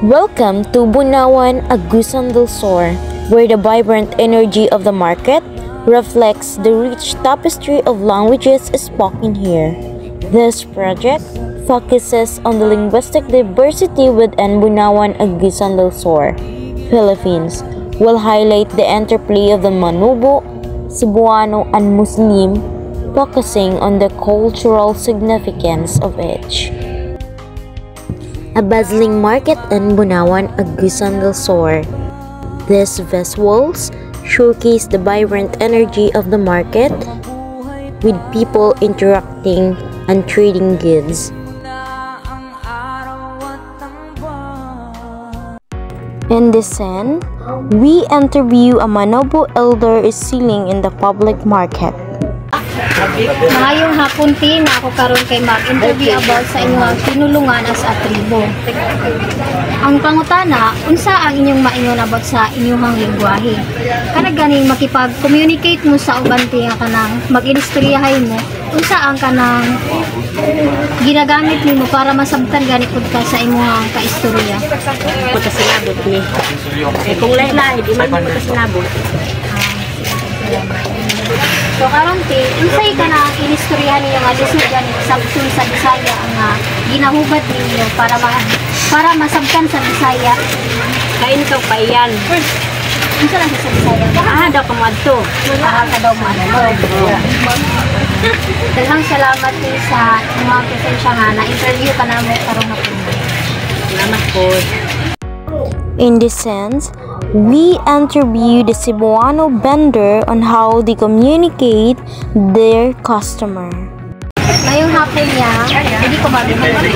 Welcome to Bunawan, Agusan del Sur, where the vibrant energy of the market reflects the rich tapestry of languages spoken here. This project focuses on the linguistic diversity within Bunawan, Agusan del Sur, Philippines, will highlight the interplay of the Manobo, Cebuano, and Muslim, focusing on the cultural significance of each. A bustling market in Bunawan, Agusan del Sur. These visuals showcase the vibrant energy of the market, with people interacting and trading goods. In this scene, we interview a Manobo elder selling in the public market. Maayong hapon tin na ako karon kay mag-interview about sa inyong tinulungan as a tribo. Ang pangutana, unsa ang inyong maingon about sa inyong lingwahe? Kana ganing makipag-communicate mo sa uban nga kanang mag-inistoryahay mo, unsa ang kanang ginagamit nimo para masabtan gani pud ka sa imong kaistorya? Pagkasinabot ni. Kung lahi-lahi, di man pagkasinabot. So karon ti, unsay ka na inistoryahan ninyo nga lisod gani sabton sa Bisaya ang ginahubad ninyo para masabtan sa Bisaya? Kain ka pa yan. Unsa lang sa Bisaya? Daw kamadto. Ka daw man. Daghang salamat ni sa mga presensya nga na-interview ka namo karon hapon. Salamat po. In this sense, we interview the Cebuano vendor on how they communicate their customer. Ngayong hapon niya, hindi ko mag-interview.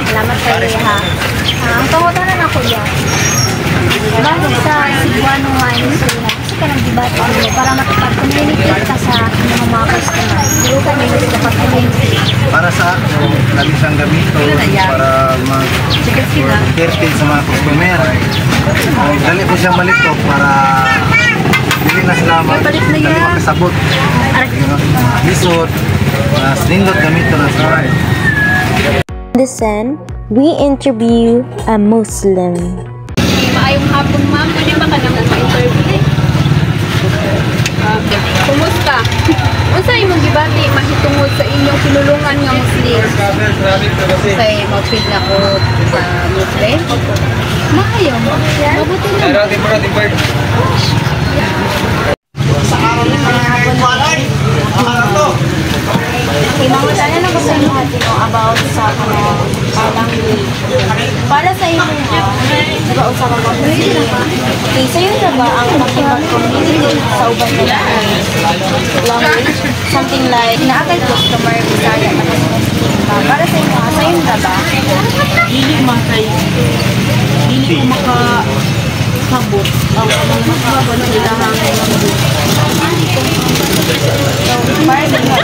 Salamat sa iyo ha. Ang pangutanan ako niya, bakit sa Cebuano nga inistorya? Kasi ka nang debate mo para makipag-communicate ka sa mga customer. Hindi ka nang makipag-communicate. Para sa ako, lagi siyang gamiton para mag-entertain sa mga customer. Dali po siyang malito para hindi na sila makasabot. Lisod, sinindot gamiton na sa In this scene, we interview a Muslim. Maayong hapon, ma'am. Pwede ba ka naman ma-interview? Kumusta? Unsa imong gibati mahitungod sa inyong pinulungan nga Muslim? Say mag-feed na ko sa Muslim. Maayo. Mabuti naman. Imangutana na ko sa inyo about sa language. Para sa inyo, diba o sa mga Muslim, okay, sa'yo na ba ang makipag-communicate sa uban na language? Something like, naakay customer, Bisaya, na Muslim ka. Para sa inyo, sa'yo na ba? Dili ko makasabot ang makasabot nila hanggang Para sa inyo,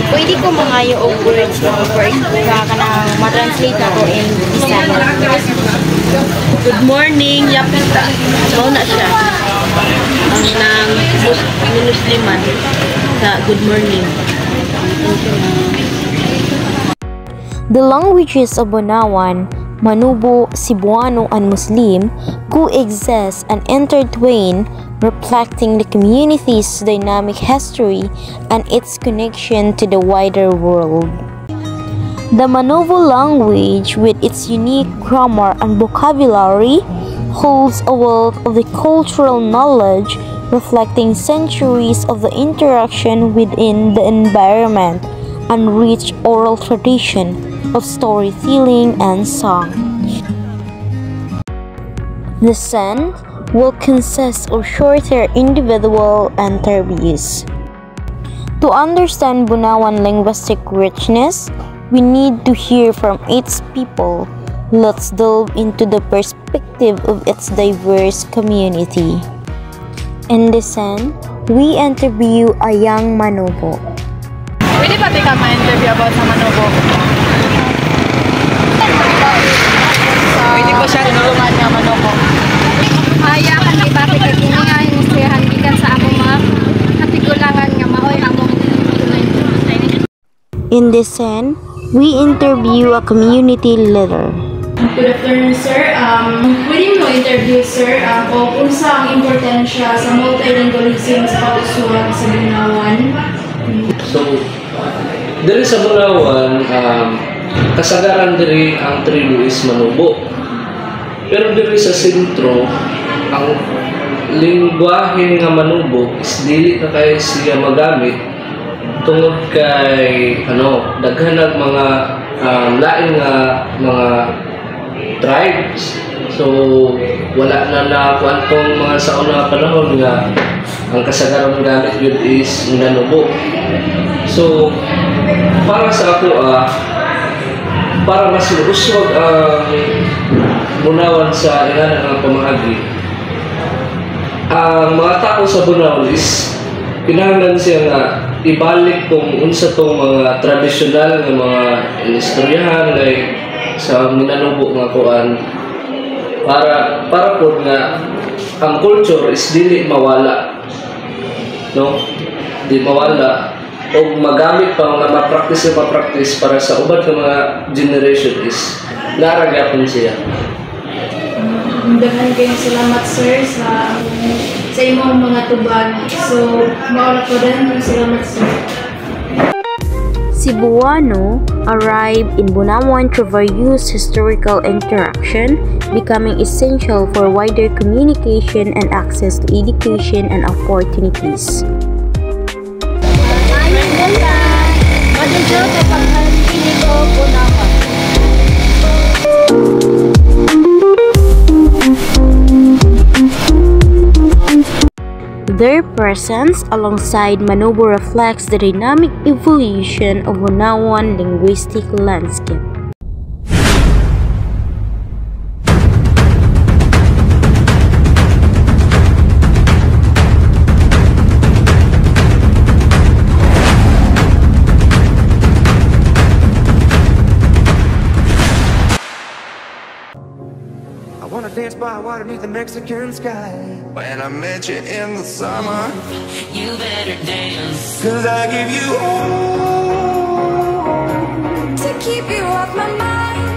pwede ko mangayo og words na for kanang ma-translate na ko in Bisaya. Good morning, yapita. Mao na siya. Ang nang Musliman sa good morning. The languages of Bunawan, Manobo, Cebuano, and Muslim coexist and intertwine, reflecting the community's dynamic history and its connection to the wider world. The Manobo language, with its unique grammar and vocabulary, holds a wealth of the cultural knowledge reflecting centuries of the interaction within the environment and rich oral tradition of storytelling and song. The scene will consist of shorter individual interviews. To understand Bunawan linguistic richness, we need to hear from its people. Let's delve into the perspective of its diverse community. In this scene, we interview a young Manobo. Pwede pa ka ma-interview about sa Manobo? Pwede ko siya tinulungan niya Manobo. Ayakan ay bakit ay nga inistoryahan gikan sa among mga katigulangan nga maoy among In this scene, we interview a community leader. Good afternoon, sir. Pwede mo interview, sir, kung unsa ang importansya sa multilingualism sa pag-usuwag sa Bunawan? So, diri sa Bunawan, kasagaran diri ang tribo is Manubo. Pero diri sa sentro, ang lingwahe nga Manubo is dili na kay siya magamit tungod kay daghanag mga lain nga mga tribes. So wala na kuantong mga sa una panahon nga ang kasagaran gamit yun is Manubo. So para sa ako para mas uswag ang Bunawan sa ilan nga pamahagi, ang mga tao sa Bunawan is kinahanglan siya nga ibalik kung unsa tong mga tradisyonal nga mga istoryahan like sa Minanubo nga kuan para po nga ang culture is dili mawala, no, di mawala o magamit pa mga ma-practice para sa ubad ng mga generation is naragapon siya. Daghan kayong salamat, sir, sa imong mga tubag. So, mauna ko daghan kayong salamat, sir. Cebuano arrived in Bunawan through various historical interaction, becoming essential for wider communication and access to education and opportunities. Their presence alongside Manubo reflects the dynamic evolution of Bunawan linguistic landscape. I wanna dance by water beneath the Mexican sky. When I met you in the summer, you better dance, 'cause I give you all to keep you off my mind.